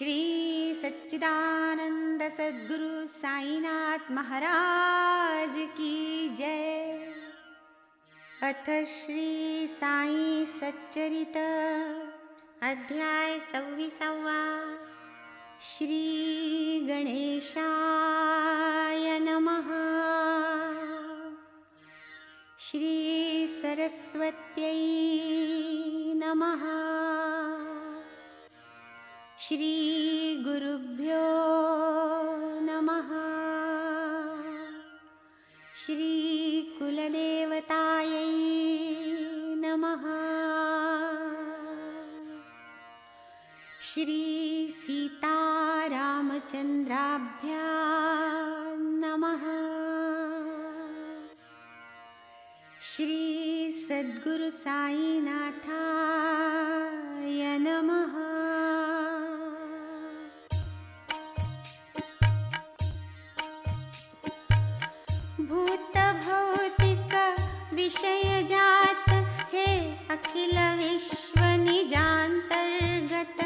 श्री सच्चिदानंद सद्गुरु साईनाथ महाराज की जय। अथ श्री साई सच्चरित अध्याय 26। श्री गणेशाय नमः। श्री सरस्वत्यै नमः। श्री गुरुभ्यो नमः। श्री कुलदेवतायै नमः। श्री सीतारामचन्द्राभ्यां नमः। श्री सद्गुरु साईनाथाय नमः। भूत भौतिक विषय जात हे अखिल विश्व निजांतर्गत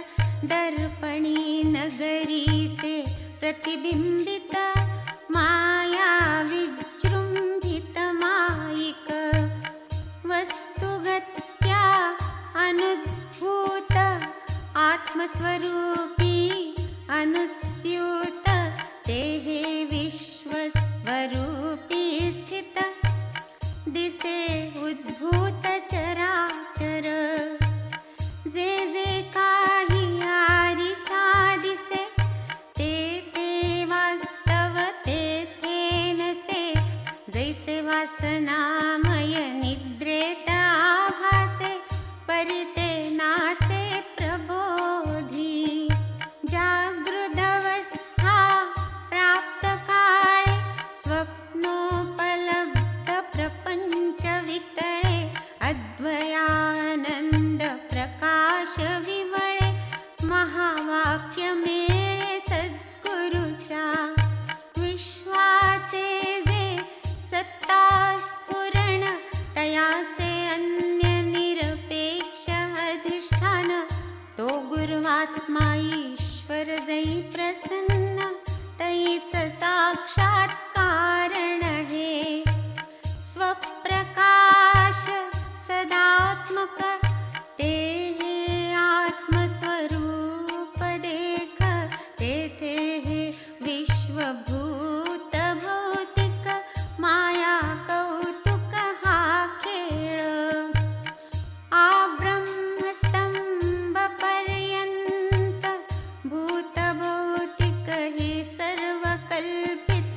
दर्पणी नगरी से प्रतिबिंबित माया विजृंभित मायिक वस्तुगत्या अनुद्भूत आत्मस्वरूपी अनुस्यूत देहे विश्वस्वरूपी स्थित दिसे उद्भूत चराचर जे जे काही आरी सादिसे ते ते वास्तव ते ते नसे जैसे वासनामय निद्रेत आभासे परिते नासे प्रबोधी जागृदवस्था प्राप्त काळे स्वप्नोपलब्ध प्रपंच वितळे अद्वयानंद प्रकाश विवळे महावाक्य मेळे सद्गुरुच्या विश्वाचे जे सत्ता स्फुरण तयाचे अन्य निरपेक्ष अधिष्ठान तो गुरुवात्मा ईश्वर जै प्रसन्न तैच साक्षात कारण हे स्वप्रकाश सदात्मक ते हे आत्मस्वरूप देख तेथे हे विश्वभूत भौतिक माया कौतुक हा खेळ आ ब्रह्मस्तंभ पर्यंत भूत भौतिक हे सर्व कल्पित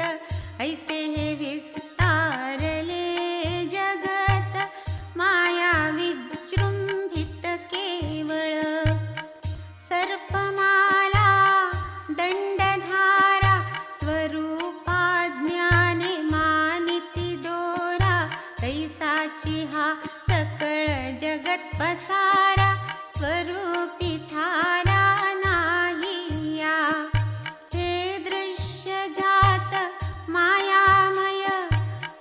ऐसे हे विस्तारले जगत माया विजृंभित केवळ सर्पमाला दंडधारा स्वरूपा ज्ञाने मानिती दोरा तैसाची हा सकळ जगत पसारा स्वरूपी थारा नाही या हे दृश्य जात मायामय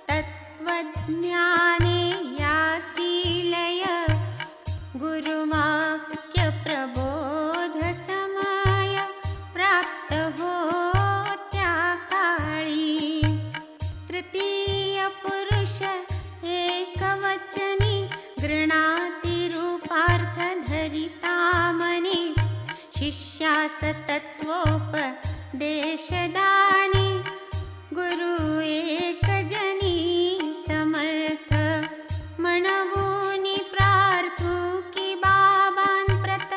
तत्वज्ञाने यासीलय गुरुवाक्य प्रबोध समय प्राप्त हो त्या काळी तृतीय पुरुष एकवचनी गृणाति रूपार्थ धरिता मने शिष्यास तत्वोपदेशदानी गुरु एक जनी समर्थ म्हणवूनी प्रार्थू की बाबां प्रत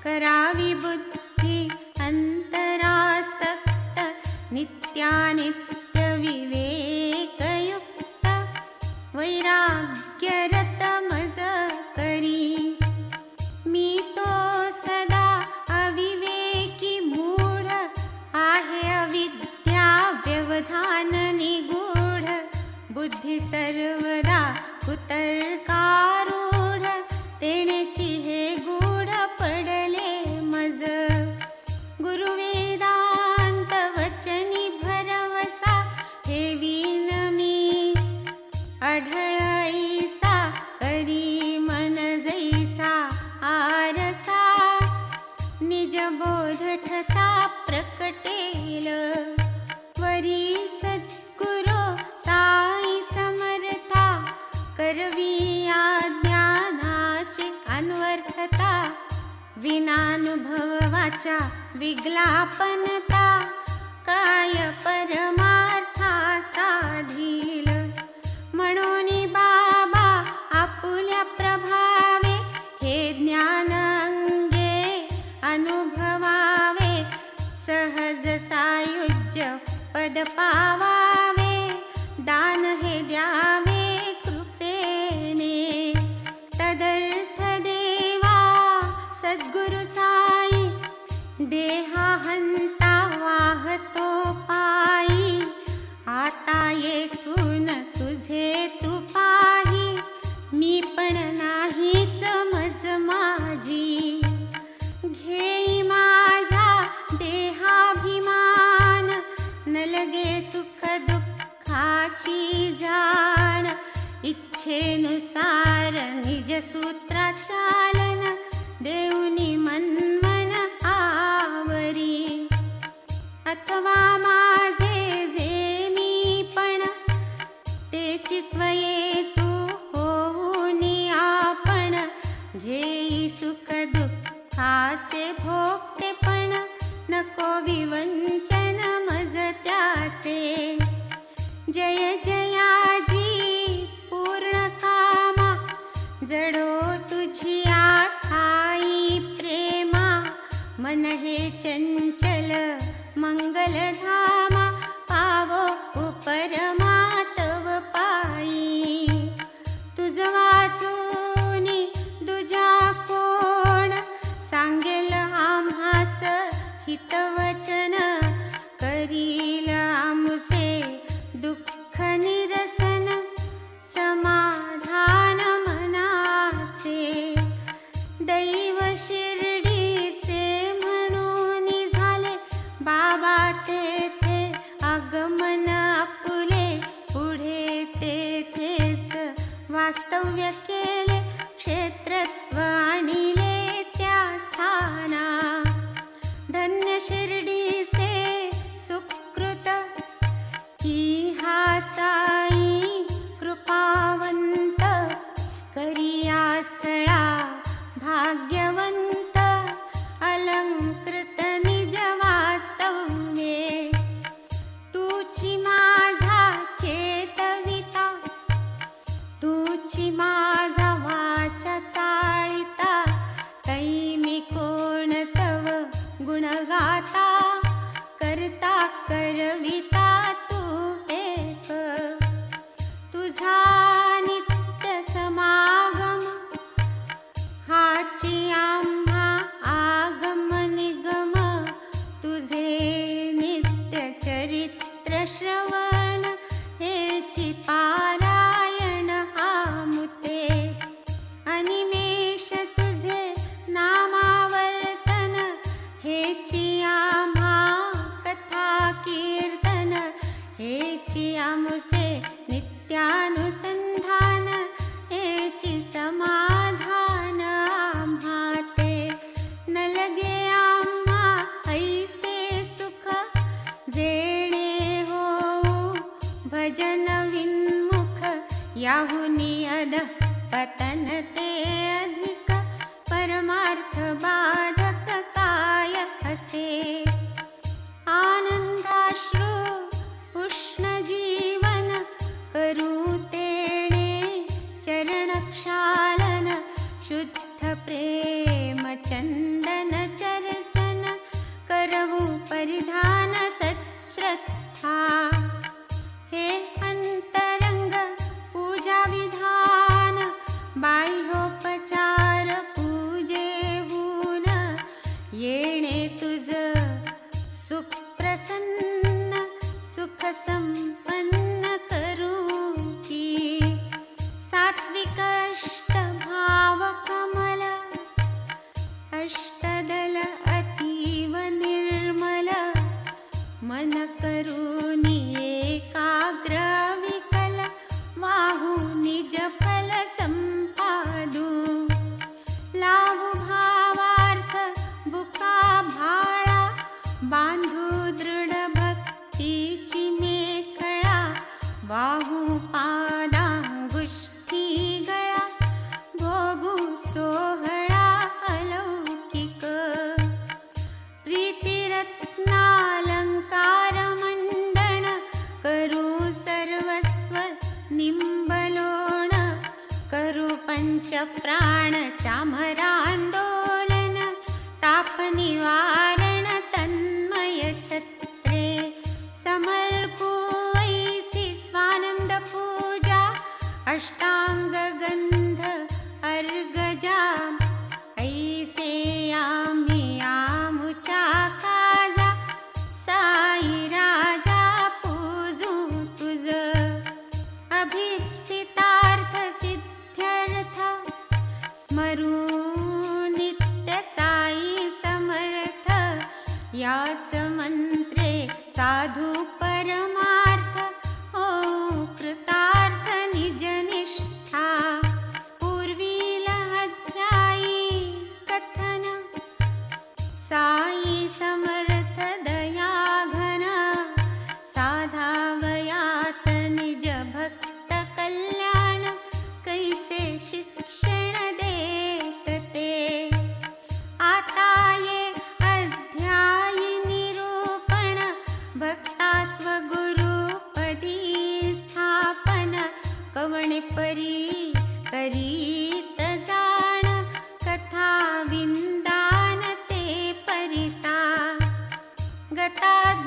करावी बुद्धी अंतरासक्त नित्यानित्य विवेकयुक्त वैराग्यरत मज करी मी तो सदा अविवेकी मूढ बोध ठसा प्रकटेल वरी सद्गुरो साई समर्था करवी ज्ञानाचे अन्वर्थता विनानुभव वाचा विग्लापनता काय परमार्था साधील म्हणून बाबा आपुल्या प्रभावे हे ज्ञान अंगे अनुभवावे सहज सायुज्य पद पावावे दान हे द्यावे कृपेने तदर्थ देवा सद्गुरु साई देहाहंता वाहतो पायी आता येथून तुझे तू पाही मी पण नाहीच मज माझी घेई माझा देहाभिमान न लगे सुख दुःखाची जाण इच्छेनुसार निज सूत्रा चालन देऊनी मनमन आवरी अथवा माझे जे मी पण तेची स्वये तू होऊनी आपण घेई सुख दुःखाचे भोगते पण नको विवंचन मज त्याचे जय जयाजी पूर्ण कामा जडो तुझी आठाई प्रेमा मन हे चंचल मंगलधामा पावो उपरमातव पायी तुझ वाचूनी दुजा कोण सांगेल आम्हास हितवचन करील आमुचे दुःख निरसन समाधान मनाचे दैव शिर्डीचे म्हणून झाले बाबा तेथे आगमन आपुले पुढे तेथेच वास्तव्य केले क्षेत्रत्व आणिले त्या स्थाना धन्य शिर्डीचे सुकृत ही हा साई कृपावंत करिया स्थळा भाग्यवंत अलंकृत निज वास्तव्ये तुची माझा चेतविता तुची माझा वाचा चाळिता तै मी कोण तव गुणगाता करता करविता तू एक तुझा नित्य समागम हाची आम्हा आगम निगम तुझे नित्य चरित्र श्रवण हेची पारायण आमुते अनिमेष तुझे नामावर्तन हेची आम्हा कथा कीर्तन हेची आमुचे नित्यानुसंधान हेची समाधान आम्हाते न लगे आम्हा ऐसे सुख जेणे हो भजन विन्मुख याहुनी अध पतन ते अधिक परमार्थ बाधक काय असे आनंदाश्रू उष्ण जीवन करू तेणे चरणक्षालन शुद्ध प्रेम चंदन चर्चन करवू परिधान सच्श्रद्धा हे अंतरंग पूजा विधान बाह्योपचार पूजेवून येणे तुझ सुप्रसन्न सुख संपन्न करू की सात्विक अष्ट भाव कमल अष्टदल अतीव निर्मल मन करूनिये याच मंत्रे साधू परमार्थ हो कृतार्थ निजनिष्ठा पूर्वील अध्यायी कथन साई समर्थ दया घन साधावयास निज भक्त कल्याण कैसे शिक्षण देत ते आता ये अध्यायी निरूपण भक्ता स्वगुरुपदी स्थापन कवणे परी करीत जाण कथा विंदान ते परिसा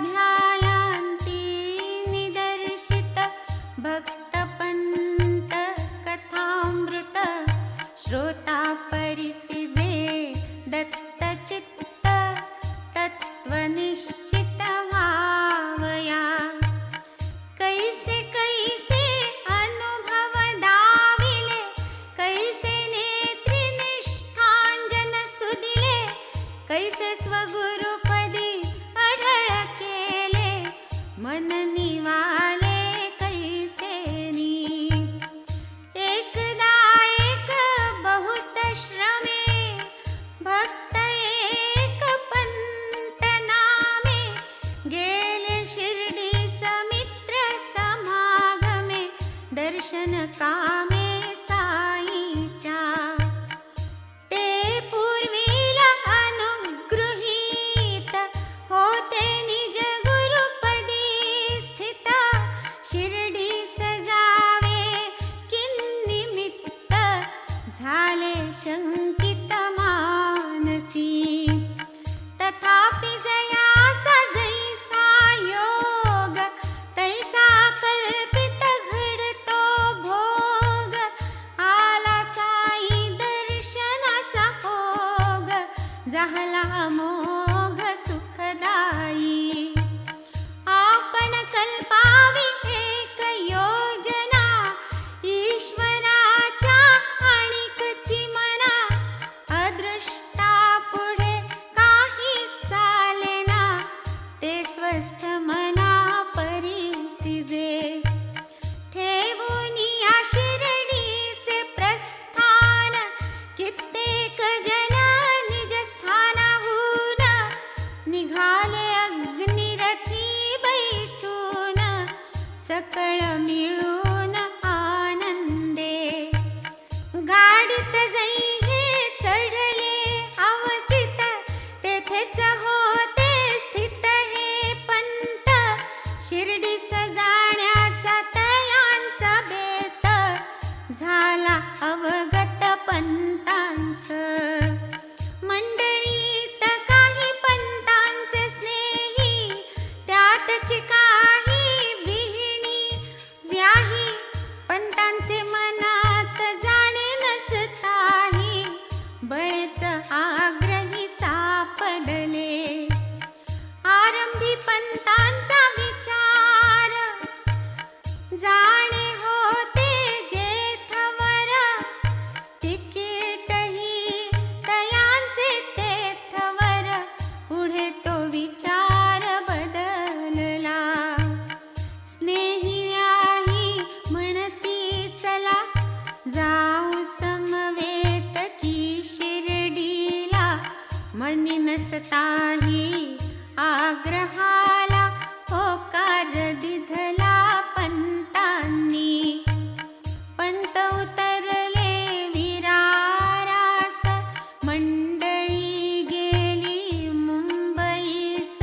गताध्यायांती निदर्शित भक्तपंत कथामृत श्रोता परिसिजे दत्तचित्त तत्वनिश्चित भावया कैसे कैसे अनुभव दाविले कैसे नेत्रिनिष्ठांजन सुदिले कैसे स्वगुरुपदी अढळ केले मन निवाले कैसेनी एकदा एक बहुत श्रमे भक्त एक पंत नामे गेले शिर्डी समित्र समागमे दर्शन कामे साईच्या ते पूर्वीला अनुगृहीत होते निज गुरुपदी स्थित शिर्डी सजावे किन्निमित्त झाले शंकित मानसी तथापि जयाचा जैसा योग तैसा कल्पित घडतो भोग आला साई दर्शनाचा भोग झाला मोघ सुखदायी आपण कल्पावी एक योजना ईश्वराच्या आणिकची मना अदृष्टा पुढे काही चालेना ते स्वस्थ मना परिसिजे ठेवून या शिर्डीचे प्रस्थान कित्येक जन निज स्थानाहून निघाले अग्निरथी बैसून सकळ मिळून आनंदे गाडीत जैहे चढले अवचित तेथेच होते स्थित हे पंत शिर्डी सजाण्याचा तयांचा बेत झाला अवगत पंतांच मंडळीत काही पंतांचे स्नेही त्यातची काही विहिणी व्याही पंतांचे मनात जाणे नसताही बळेच आग्रही सापडले आरंभी पंतांचा विचार जाणे होते जेथवर तिकीटही तयांचे तेथवर पुढे तो विचार बदलला स्नेही व्याही म्हणती चला जाऊ समवेत की शिर्डीला मनी नसताही आग्रहाला होकार दिधला पंतांनी पंत उतरले विरारास मंडळी गेली मुंबईस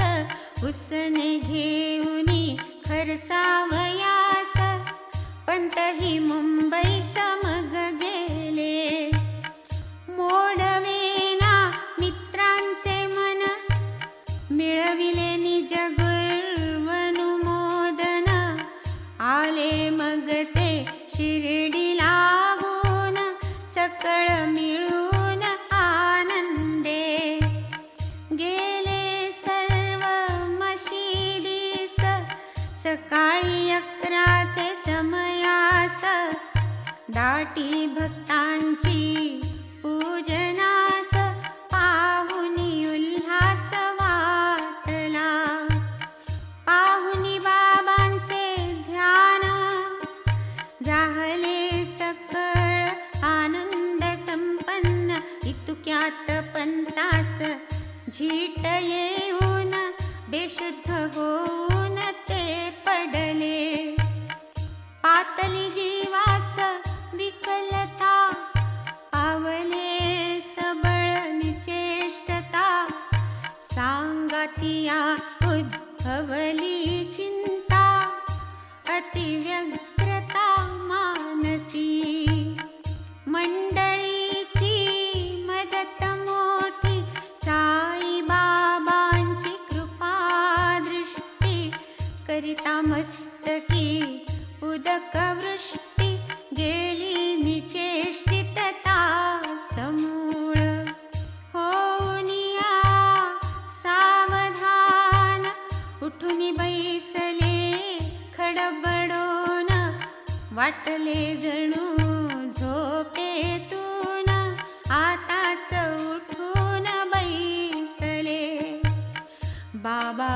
उसने घेऊनी खर्चावयास पंतही मुंबईस मग गेले मोडवेना मित्रांचे मन मिळविले निज गुरुवनुमोदन त्यात पंतास झीट येऊन बेशुद्ध होऊन ते पडले. पातली जीवास विकलता आवले सबळ निचेष्टता. सांगातिया उद्भवली चिंता अतिव्यग्रता मानसी. मंडळीची मदत मोठी साई बाबांची कृपा दृष्टी करिता मस्तकी उदक वृष्टी. गेली निचेष्टितता समूळ होनिया सावधान. उठून बैसले खडबडोन वाटले जणू झोपेतून आताच उठून बैसले. बाबा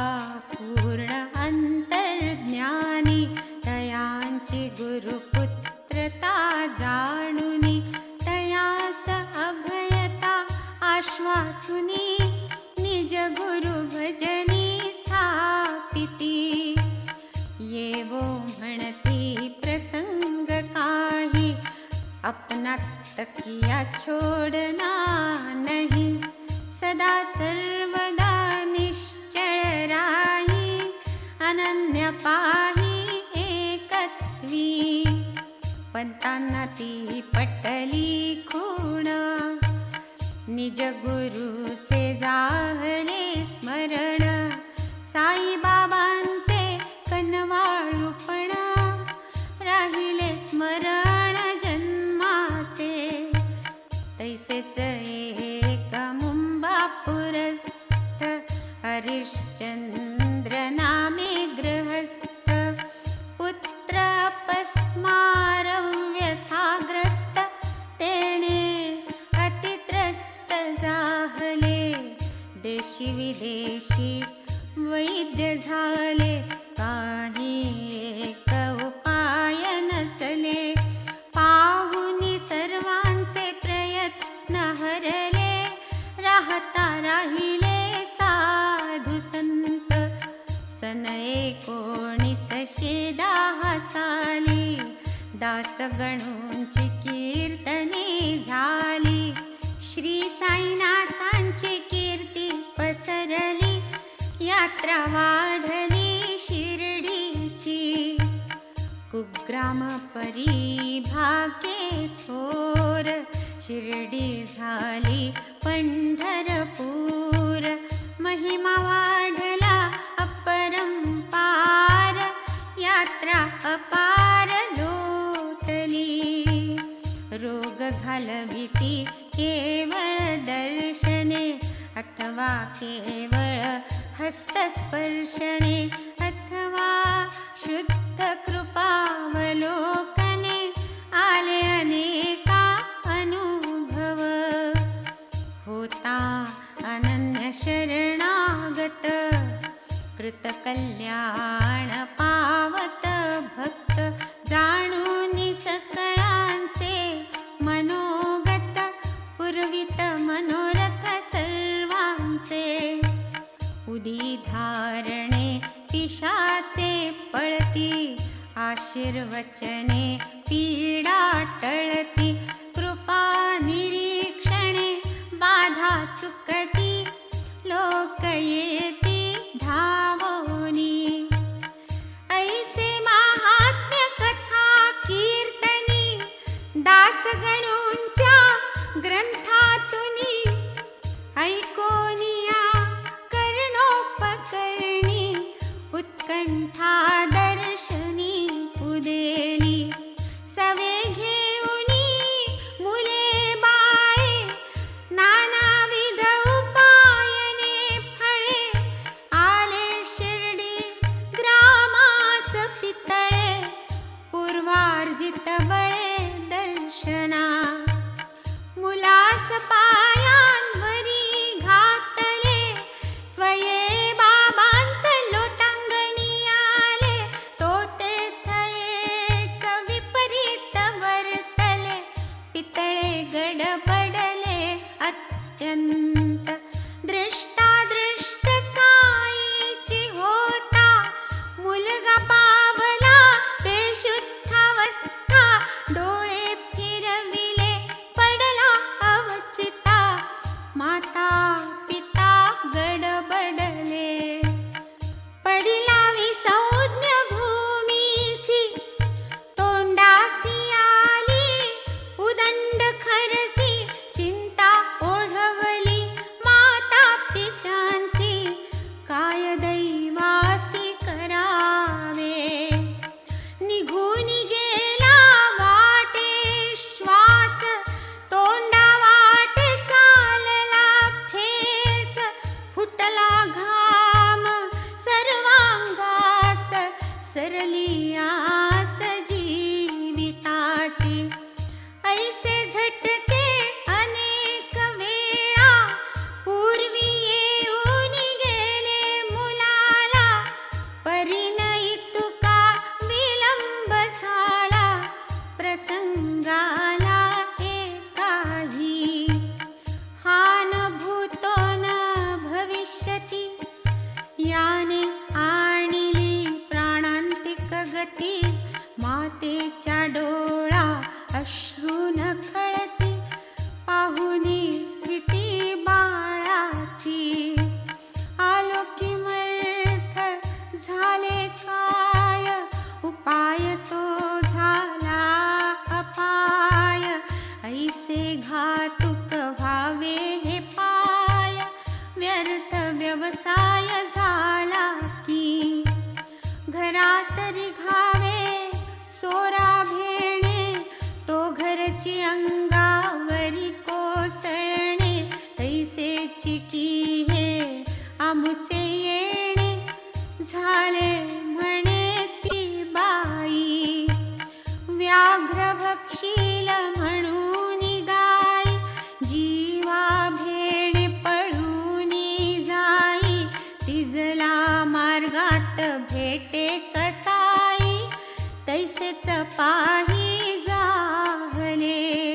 पूर्ण अंतर्ज्ञानी तयांची गुरुपुत्रता जाणुनी तयास अभयता आश्वासुनी निज गुरु भजनी स्थापिती. येवो म्हणती प्रसंग काही अपना तकिया छोड़ना नहीं. सदा सर्वदा निश्चल राही अनन्य पाही एकत्वी. पंतांना ती पटली खूण निज गुरुचे जाहले स्मरण. साई बाबांचे कनवाळूपण राहिले स्मरण जन्माचे. तैसेच एक मुंबापुरस्थ हरिश्चंद्र नामे गृहस्थ. पुत्र अपस्मार व्यथाग्रस्त तेणे अतित्रस्त जाहले. देशी विदेशी वैद्य झाले काही एक उपाय नचले. पाहुनी सर्वांचे प्रयत्न हरले राहता राहिले साधु संत. सन 1910 साली दासगणूंची कीर्तने झाली. श्री साईनाथांची कीर्ती पसरली. यात्रा वाढली शिर्डीची. कुग्राम परिभागे थोर शिर्डी झाली पंढरपूर. महिमा वाढला अपरंपार यात्रा अपार लोटली. रोग घालविती केवळ दर्शने अथवा केवळ हस्तस्पर्शने अथवा शुद्ध कृपावलोकने आले अनेका अनुभव. होता अनन्य शरणागत कृतकल्याण पावत भक्त. जाणूनी सकळांचे मनोगत पुरवित मनोरथ सर्वांचे. उदी धारणे पिशाचे पळती आशीर्वचने पीडा टळती. कृपा निरीक्षणे बाधा चुकती लोक येती धावोनी. ऐसे महात्म्य कथा कीर्तनी दासगणूंच्या ग्रंथातुनी. ऐकोनिया कर्णोपकरणी उत्कंठा दर्शनी उदेली. सवे घेऊनी मुले बाळे नानाविध संत दृष्टा दृष्ट साईची होता मुलगा पावला बेशुद्धावस्था डोळे फिरविले पडला अवचिता माता पिता गडबडले पडिला विसंज्ञ भूमीसी तोंडासी आली उदंड खरसी चिंता ओढवली माता पित्यांसी काय दैवासी करावे निघून गेला वाटे श्वास तोंडा वाट चालला ठेस फुटला घाम सर्वांगास सरली आस जीविताची ऐसे झटके अनेक वेळा पूर्वी येऊन गेले मुलाला परिणय तुका विलंब झाला प्रसंगाला एकाही हा न भूतो न भविष्यति याने आणिली प्राणांतिक गती मातेच्या डोळा अश्रून खळती पाहुनी स्थिती बाळाची आलो किमर्थ झाले काय उपाय तो झाला अपाय ऐसे घातुक व्हावे हे पाय व्यर्थ व्यवसाय झाला की घरात रिघावे सोरा भेणे तो घरची अंगावरी कोसळणे तैसेची की हे आमुचे येणे झाले म्हणे ती बाई व्याघ्र भक्षील म्हणून गाय जीवा भेणे पळून जाई तिजला मार्गात भेटे कसाई तैसेच पाही जाहले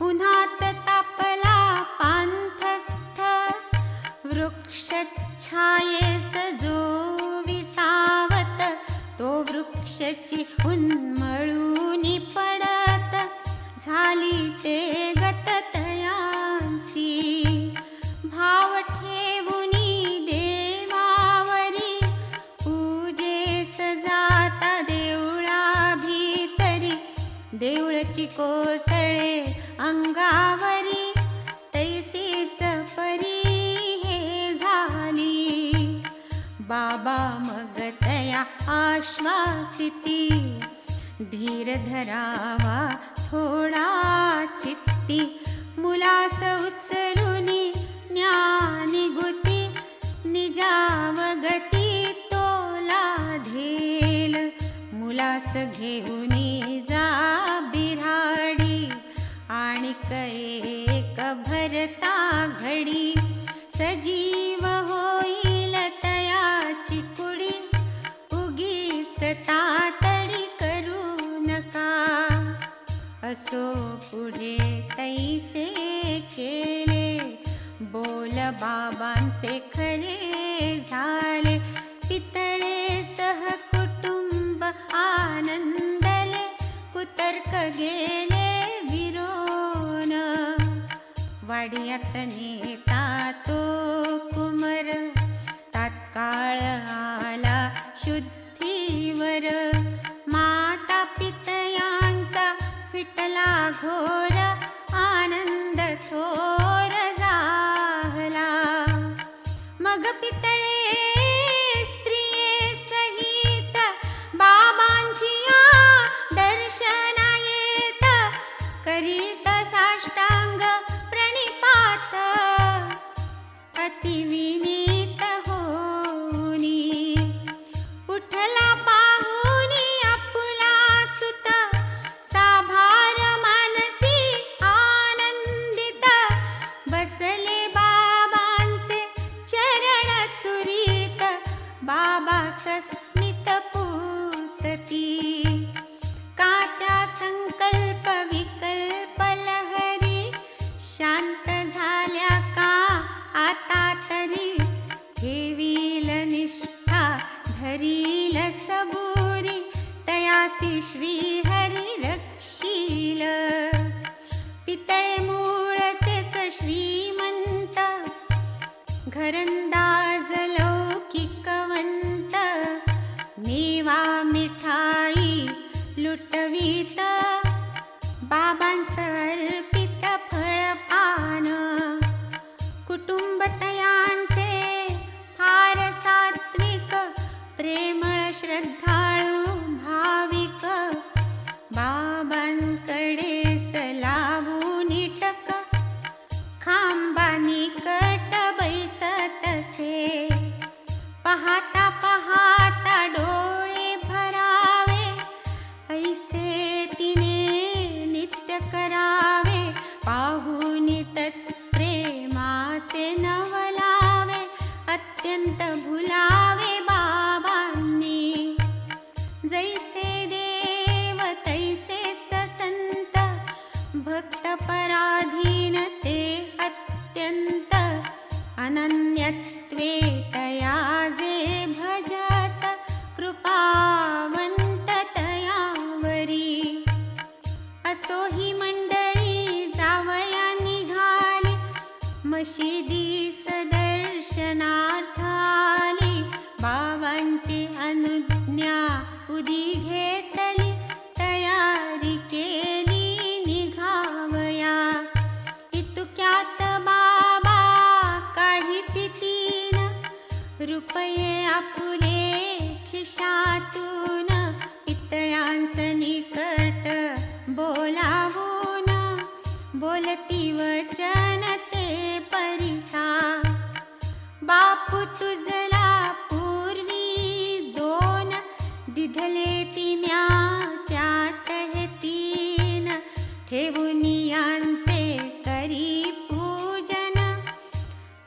उन्हात तापला पांथस्थ वृक्षछायेस जो विसावत तो वृक्षची उन्मळून पडत झाली ते गत तयांसी भाव ठेवुनी देवावरी पूजेस जाता देवळा भीतरी देऊळची कोसळे अंगावरी तैसीच परी हे झाली बाबा मग तया आश्वासिती धीर धरावा थोडा चित्ती मुलास उचलुनी ज्ञानिगुती निजावगती तोला धेल मुलास घेऊनी जा बिराडी आणिक एक भरता घडी सजीव होईल तयाची कुडी उगीच तातडी करू नका असो पुढे तैसे केले बोल बाबांचे खरे झाले पितळे सह कुटुंब आनंदले कुतर्क गेले विरोन वाडियात नेता तो कुमर तात्काळ आला शुद्धीवर माता पितयांचा फिटला घोर आनंद थोर झाला मग पितळे स्त्रिये सहित बाबांची दर्शना येत करीत साष्टांग प्रणिपात अतिविनी घरंदाज लौकिकवंत मेवा मिठाई लुटवीत बाबांचं अर्पित फळपान कुटुंबतयांचे फार सात्विक प्रेमळ श्रद्धाळू भाविक बाबांकडे सलावून टक खांबानी कट बैसतसे पाहता पाहता डोळे भरावे ऐसे तिने नित्य करावे पाहून तत्प्रेमाचे नवलावे अत्यंत भुलावे बाबांनी जैसे देव तैसेच संत भक्त पराधीन ते अत्यंत अनन्यत्वे तया जे भजत कृपावंत तयावरी असो ही मंडळी जावया निघाली मशिदीस दर्शनार्थ आली बाबांची अनुज्ञा उदी घेतली तयारी केली निघावया इतक्यात बाबा काढीती 3 रुपये आपुले खिशातून पितळ्यांस निकट बोलावून बोलती वचन ते परिसा बापू तुझला पूर्वी 2 दिधले ती म्या त्यात हे 3 ठेवून यांचे करी पूजन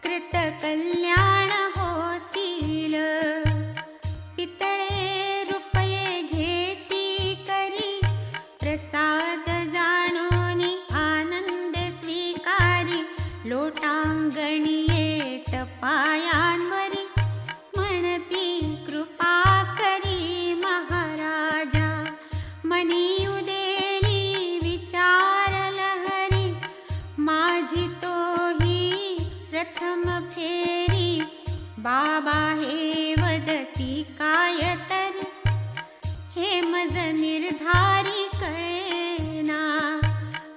कृत कल्याण होसील पितळे रुपये घेती करी प्रसाद जाणोनी आनंद स्वीकारी लोटांगणी येत पायांवरी म्हणती कृपा करी महाराजा मनी उदेली विचार लहरी माझी तोही प्रथम फेरी बाबा हे वदती काय तर हे मज निर्धारी कळेना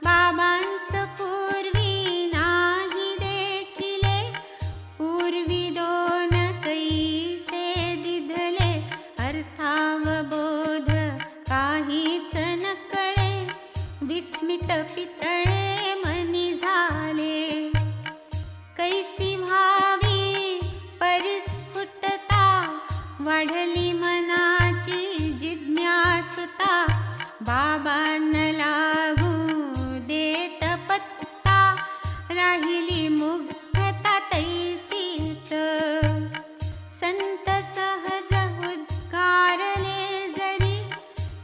बाबांस पूर्वी नाही देखिले पूर्वी 2 कैसे दिधले अर्थावबोध काहीच न कळे विस्मित पितळे मनी झाले कैसी व्हावी परिस्फुटता वाढली मनाची जिज्ञासुता बाबांना लागू देत पत्ता राहिली मुग्धता तैसीच संत सहज उद्गारले जरी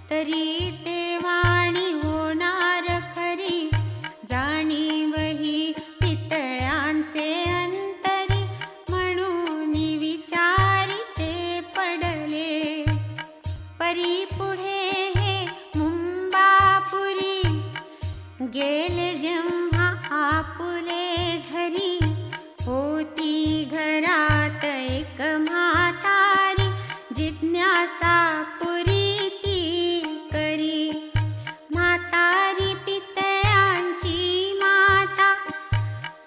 तरी ते वाणी होणार खरी जाणीवही पितळ्यांचे अंतरी म्हणून विचारी ते पडले परी पुढे हे मुंबापुरी गेले जेव्हा आपुले घरी होती घरात एक म्हातारी जिज्ञासा पुरी ती करी म्हातारी पितळ्यांची माता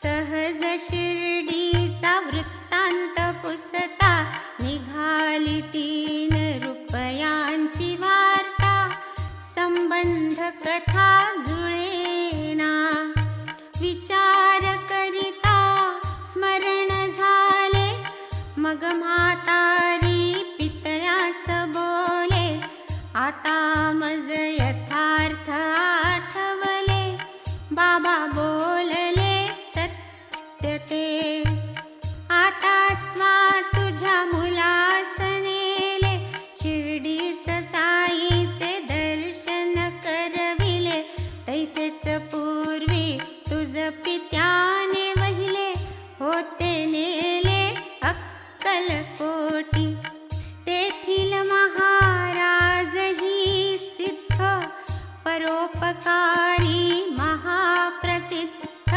सहज शिर्डीचा वृत्तांत पुसता निघाली 3 रुपयांची वार्ता संबंध कथा जुळेना विचार करिता स्मरण झाले मग म्हातारी पितळ्यास बोले आता मज यथार्थ आठवले बाबा बोलले सत्य ते आता तुझ्या मुलास नेले शिर्डीच साईचे दर्शन करविले तैसेच पूर्वी तुझ पित्याने वहिले होते नेले अक्कलकोटी तेथील महाराज ही सिद्ध परोपकारी महाप्रसिद्ध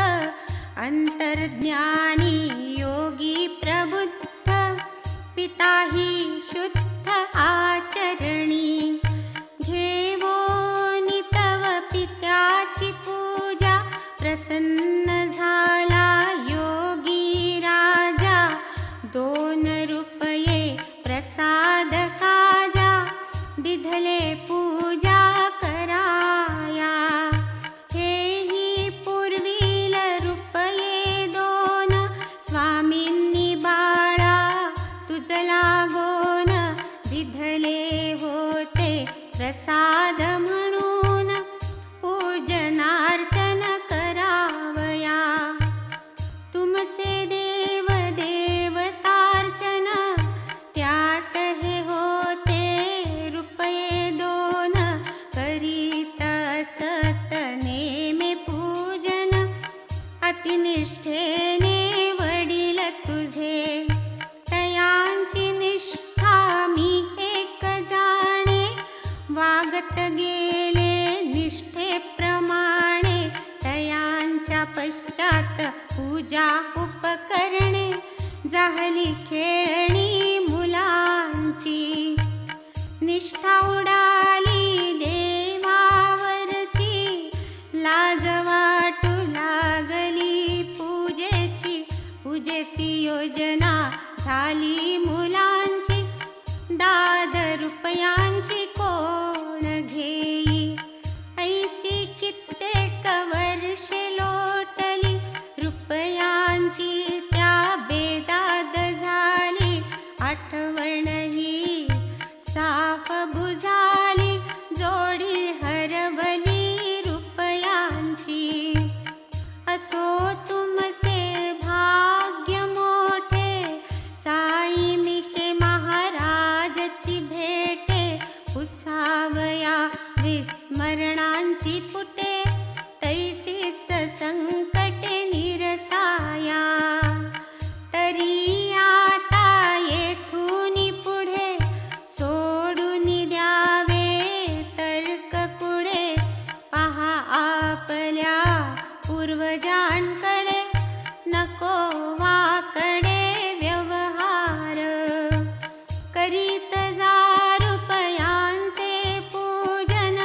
अंतर्ज्ञानी योगी ताही शुद्ध आचरणी. घेवोनी तव पित्याची पूजा, प्रसन्न झाला योगी राजा. 2 रुपये प्रसाद काजा, दिधले पूजा कराया. हेही पूर्वील रुपये 2, स्वामींनी बाळा तुझ लागोन. दिधले होते प्रसाद म्हणून, पूजनार्चन करावया. तुमचे देव देवतार्चन, त्यात हे होते रुपये 2. करीत असत नेमे पूजन, अतिनिष्ठेने वडील तुझे. तयांची निष्ठा मी एक जाणे, वागत गेले निष्ठेप्रमाणे. तयांच्या पश्चात पूजा उपकरणे, झाली खेळणी मुलांची. निष्ठा उडाली देवावरची, लाज वाटू लागली पूजेची. पूजेची योजना झाली मुलांची, दाद रुपयांची कोण घेई. ऐसी कित्येक वर्षे लोटली, रुपयांची त्या बेदाद झाली. आठवण ही साफ बुझाली, जोडी हरवली रुपयांची. असो तुमचे भाग्य मोठे, साई मिशे महाराजची भेटे. पुसावया विस्मरणांची पुटे, तैसीच संकटे निरसाया. तरी आता येथून पुढे, सोडून द्यावे तर्क कुडे. पहा आपल्या पूर्वजांकडे, नको वाकडे व्यवहार. करीत जा रुपयांचे पूजन,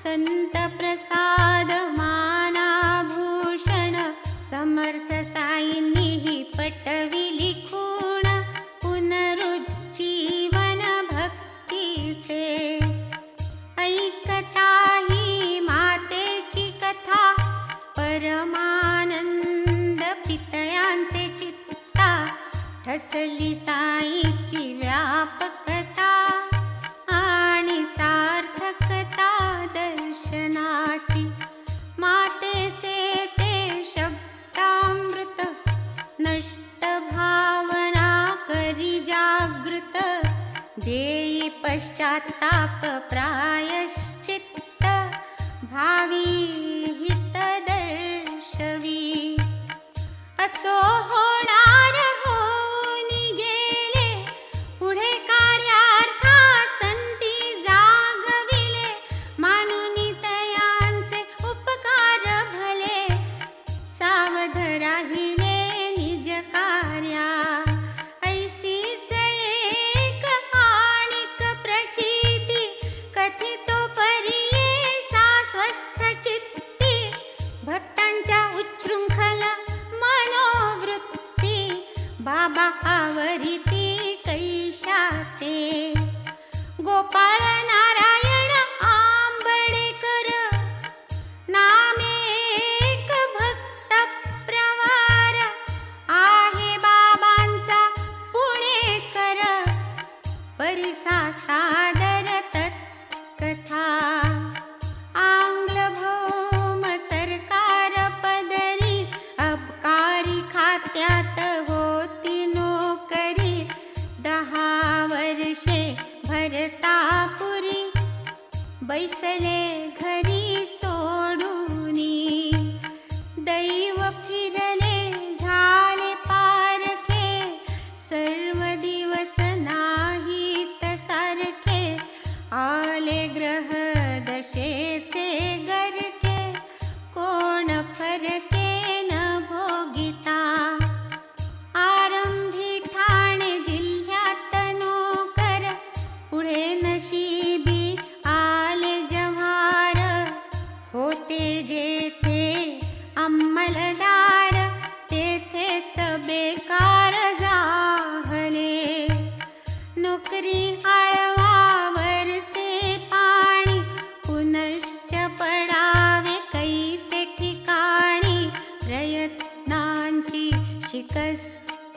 संत प्रसाद मानाभूषण. समर्थ साईंनीही पटविली खूण, पुनरुज्जीवन भक्तीचे. ऐकताही मातेची कथा, परमानंद पितळ्यांचे चित्ता. ठसली साईची व्यापकता, आणि सार्थकता दर्शनाची. मातेचे ते शब्दामृत, नष्ट भावना करी जागृत. देई पश्चात्ताप प्रायश्चित्त, भावी हित दर्शवी. असो होणार होऊन गेले, पुढे कार्यार्थासंती जागविले. मानुनी तयांचे उपकार भले, सावध राहिले निज कार्या. ऐसीच एक आणिक प्रचिती, कथितो परिये सा स्वस्थ चित्ती. भक्तांच्या उच्छृंखल मनोवृत्ती, बाबा आवरिती कैशाते. गोपाळ नारायण आंबडेकर, नामे एक भक्त प्रवार. आहे बाबांचा पुणेकर, परिसा सादर तत्कथा. आंग्ल भौम सरकार पदरी, अबकारी खात्यात होती नोकरी.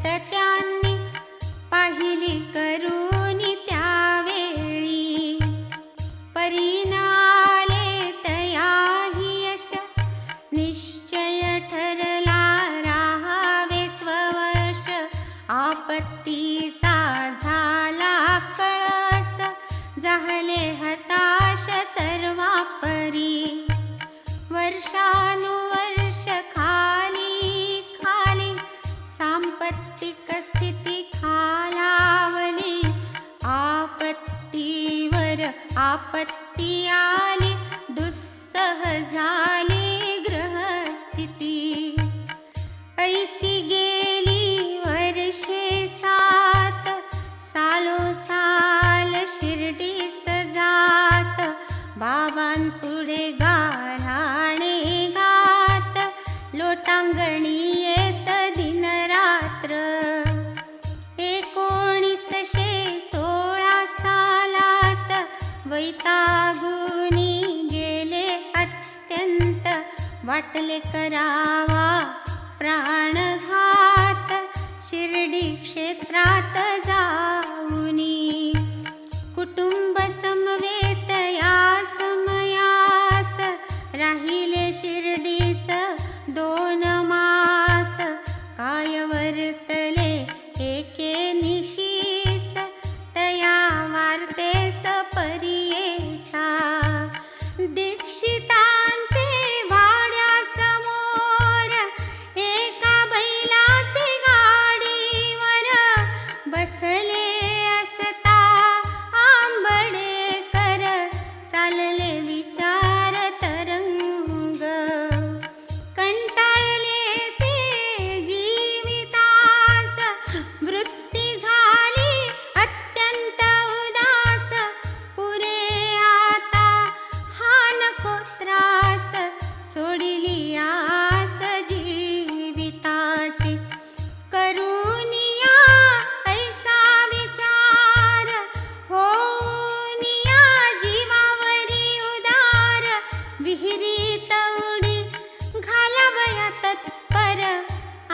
त्यांनी पाहिली करूनी त्यावेळी. परिणाले तयाही यश निश्चय ठरला राहावे स्ववश. आपत्तीचा झाला कळस झाले हताश सर्वापरी. वर्षानुवर्ष खाली खाली सांपत्तिक स्थिती खालावली. आपत्तीवर आपत्ती आली दुस्सह झाली ग्रहस्थिती. ऐसी गेली वर्षे 7 सालोसाल शिर्डीस जात. बाबांपुढे गाढाणे गात लोटांगणी येत दिनरात्र. 1916 सालात वैतागुनी गेले अत्यंत. वाटले करावा प्राणघात शिर्डी क्षेत्रात जाऊनी. कुटुंब समवेत या समयास राहिले शिर्डीस 2 मास. काय वर्तले एके निशीस तया वार्तेस परियेसा. दीक्षितांचे वाड्यासमोर एका बैलाचे गाडीवर बसले असता आंबडेकर. चालले विचार तरंग कंटाळले ते जीवितास. वृत्ती झाली अत्यंत उदास. पुरे आता हा नको त्रास. सोडिली आस जीविताची. करूनिया ऐसा विचार होऊनिया जीवावरी उदार. विहिरीत उडी घालावया तत्पर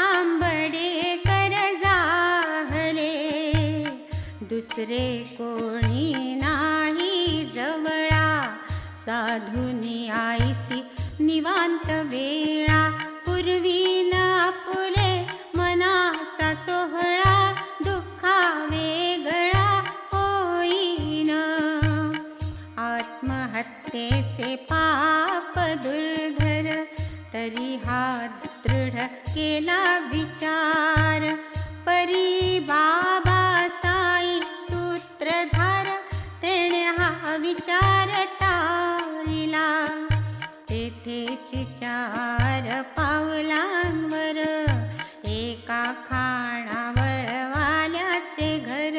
आंबडेकर जाहले. दुसरे कोणी नाही जवळा साधुनी आईसी निवांत वेळा. पूर्वी न आपुले मनाचा सोहळा दुःखा वेगळा होईन. आत्महत्येचे पाप दुर्धर तरी हा दृढ केला विचार. परी बाबा साई सूत्रधार तेणे हा विचार टाळिला. तेथेच 4 पावलांवर एका खाणावळवाल्याचे घर.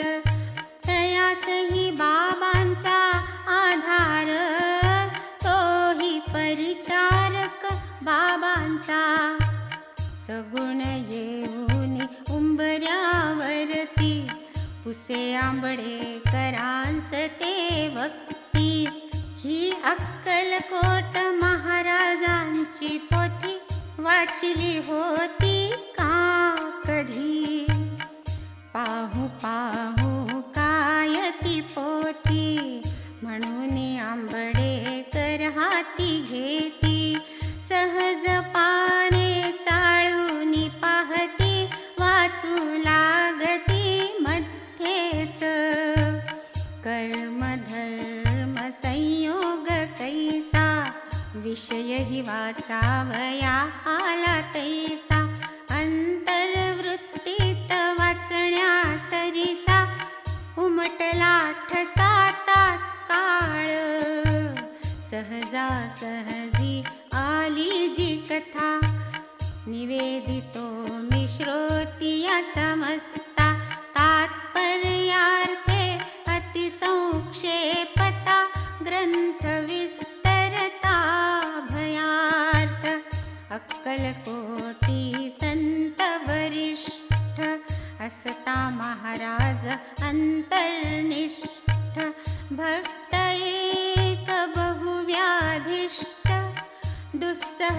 तयासही बाबांचा आधार तोही परिचारक बाबांचा. सगुण येऊन उंबऱ्यावरती पुसे आंबडेकरांस ते वक्ती. ही अक्कलकोट महाराजांची पोथी वाचली होती का कधी. पाहू पाहू काय ती पोथी म्हणून आंबडेकर हाती घेती. सहज पाने चाळून पाहती वाचू लागती मध्येच. कर्म धर्म संयोग कैसा विषयही वाचावया आला तैसा. अंतर्वृत्तीत वाचण्या सरिसा उमटला ठसा तात्काळ. सहजासहजी आली जी कथा निवेदितो मी श्रोतिया समस्ता. तात्पर्यार्थे अतिसंक्षेपता ग्रंथ विस्तरता भयार्थ. अक्कलकोटी संत वरिष्ठ असता महाराज अंतर्निष्ठ. भक्त एक बहुव्याधिष्ट दुस्सह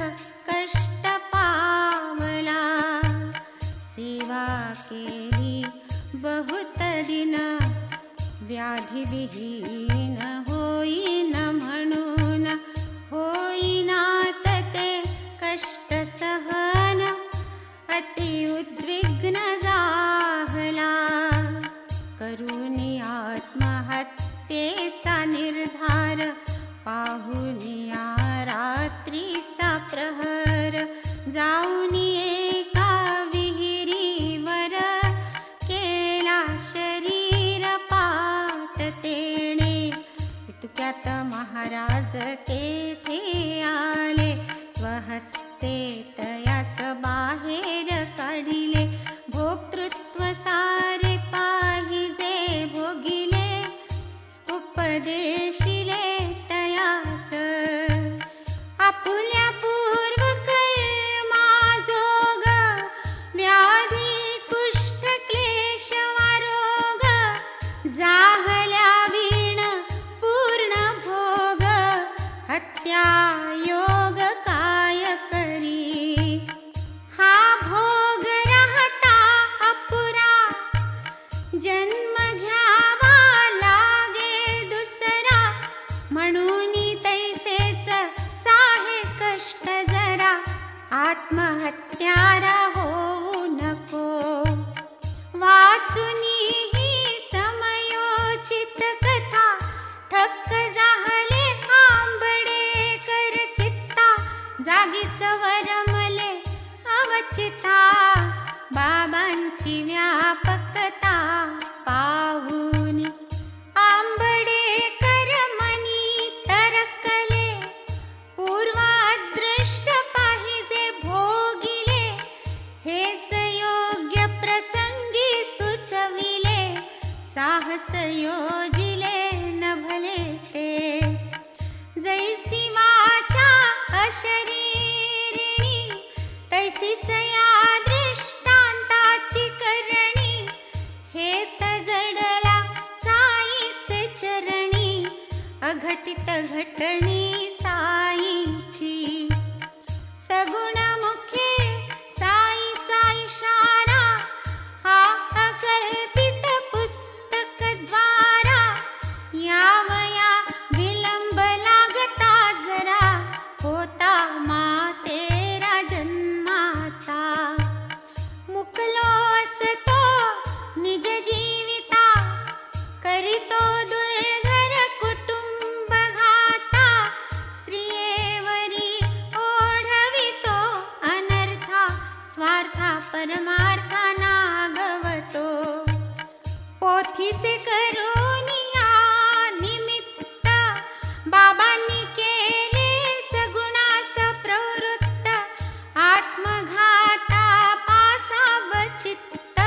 कष्ट पावला. सेवा केली बहुत दिन व्याधिविहीन होईन म्हणून होईनात ते कष्ट सहन अति उद्विग्न जाहला करुणी आत्महत्येचा निर्धार पाहुनिया रात्रीचा प्रहर जाऊन एका विहिरीवर केला शरीर पात तेणे इतक्यात महाराज तेथे आले स्वहस्ते तयास बाहेर काढिले भोक्तृत्व सारे पाहिजे भोगिले उपदेशिले तयास आपुल्या पूर्व कर्माजोग व्याधी कुष्ठ क्लेश वारोग जाहल्या वीण पूर्ण भोग हत्या योग काय करी हा भोग राहता अपुरा जन्म घ्यावा लागे दुसरा म्हणून तैसेच साहे कष्ट जरा आत्महत्यारा होऊ नको वाचुनी ही समयोचित कथा ठक्क जाहले आंबडेकर चित्ता जागीच वरमले अवचिता बाबांची व्यापकता पाहून आंबडेकर मनी तरकले पूर्वादृष्ट पाहिजे भोगिले हेच योग्य प्रसंगी सुचविले साहस योजिले न भले ते जैसी वाचा अशरीरिणी तैसीच या दृष्टांताची करणी हेत जडला साईचे चरणी अघटित घटणी साईची सगुण मुखे साईचा इशारा हा अकल्पित पुस्तक द्वारा यावया विलंब लागता जरा होता मातेरा जन्माचा मुकलो असतो निज जीविता करीतो दुर्धर कुटुंब घाता स्त्रियेवरी ओढवितो अनर्था स्वार्था परमार्था नागवतो पोथीचे करुनिया निमित्त बाबांनी केले सगुणास प्रवृत्त आत्मघाता पासाव चित्त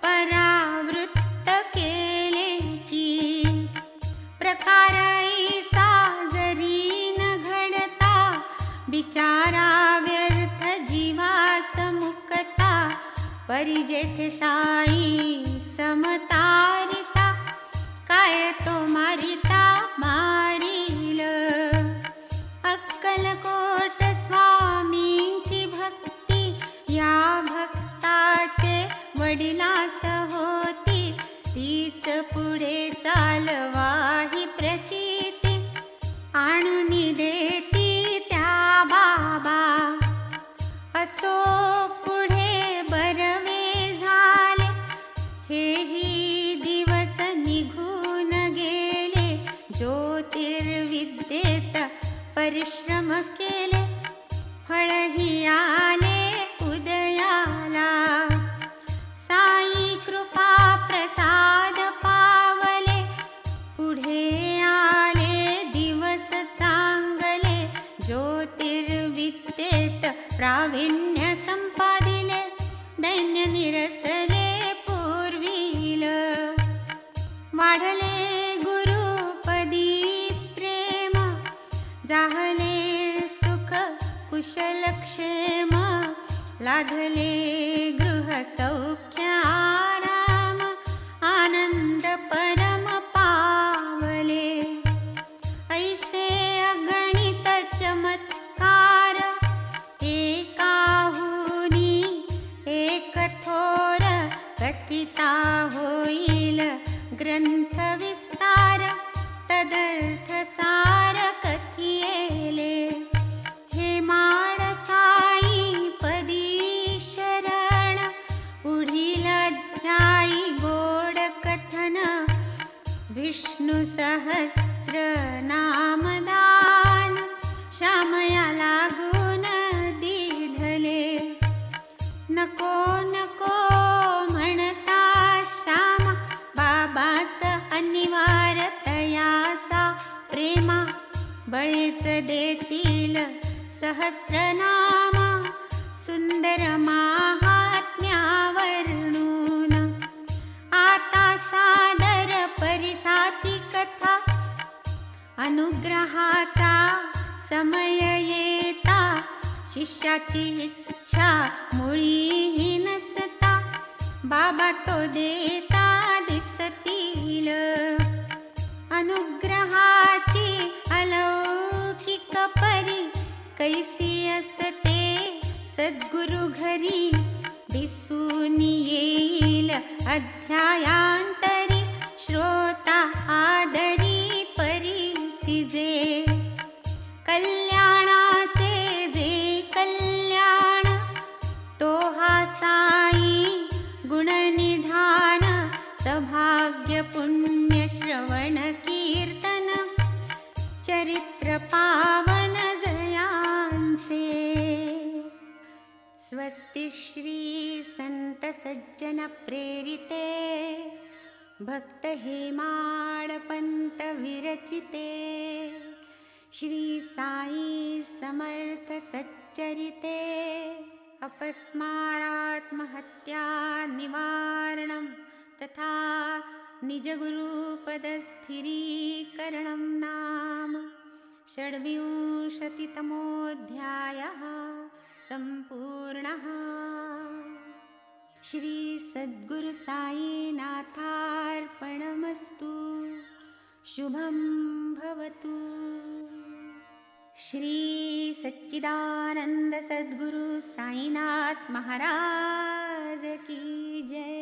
परावृत्त केले की प्रकार ऐसा जरी न घडता बिचारा व्यर्थ जीवास मुक्ता परी जेथे साई समतारिता काय तो मारिता मारील अक्कलकोट स्वामींची भक्ती या भक्ताचे वडिलास होती तीच पुढे चालवाही प्रचिती आणून देती त्या बाबा असो पुढे बरवे झाले हेही दिवस निघून गेले ज्योतिर्विद्येत परिश्रम केले फळही आले उदयाला साई कृपा प्रसाद पावले पुढे आले दिवस चांगले ज्योतिर्विद्येत प्रावीण्य संपादिले दैन्य निरसले पूर्वील वाढले गुरुपदी प्रेम जाहले सुख कुशलक्षेम लाधले गृह सौख्य आराम आनंद परम पावले ऐसे अगणित चमत्कार एकाहुनी एक थोर करिता होईल ग्रंथ विस्तार, तदर्थ सार कथियेले. हे माळसाई पदी शरण, पुढील अध्यायी गोड कथन. विष्णु सहस्र नामदान, श्यामया लागून दिधले. नको नको म्हणता श्याम, बाबाच अनिवार तयाचा प्रेमा. बळीच देतील सहस्रनाम, सुंदर महात्म्यावर्णून. आता सादर परिसाती कथा, अनुग्रहाचा समय येता. शिष्याची इच्छा मुळीही नसता, बाबा तो देता दिसतील. अनुग्रहाची अलौकिक परी, कैसी असते सद्गुरु घरी. दिसून येईल अध्यायांतरी, श्रोता आदरी परिसिजे. कल्याणाचे जे कल्याण, तो हा साई गुणनिधान. सौभाग्य पुण्य श्रवण कीर्तन, चरित्र पावन जयांचे. स्वस्ति श्री संत सज्जन प्रेरिते, भक्त हेमाडपंत विरचिते. श्री साई समर्थ सच्चरिते, अपस्मारात्महत्या निवारणं तथा निजगुरुपदस्थिरीकरणं नाम षड्विंशतितमोऽध्यायः सम्पूर्णः. श्री सद्गुरु साईनाथार्पणमस्तु. शुभं भवतु. श्री सच्चिदानंद सद्गुरु साईनाथ महाराज की जय.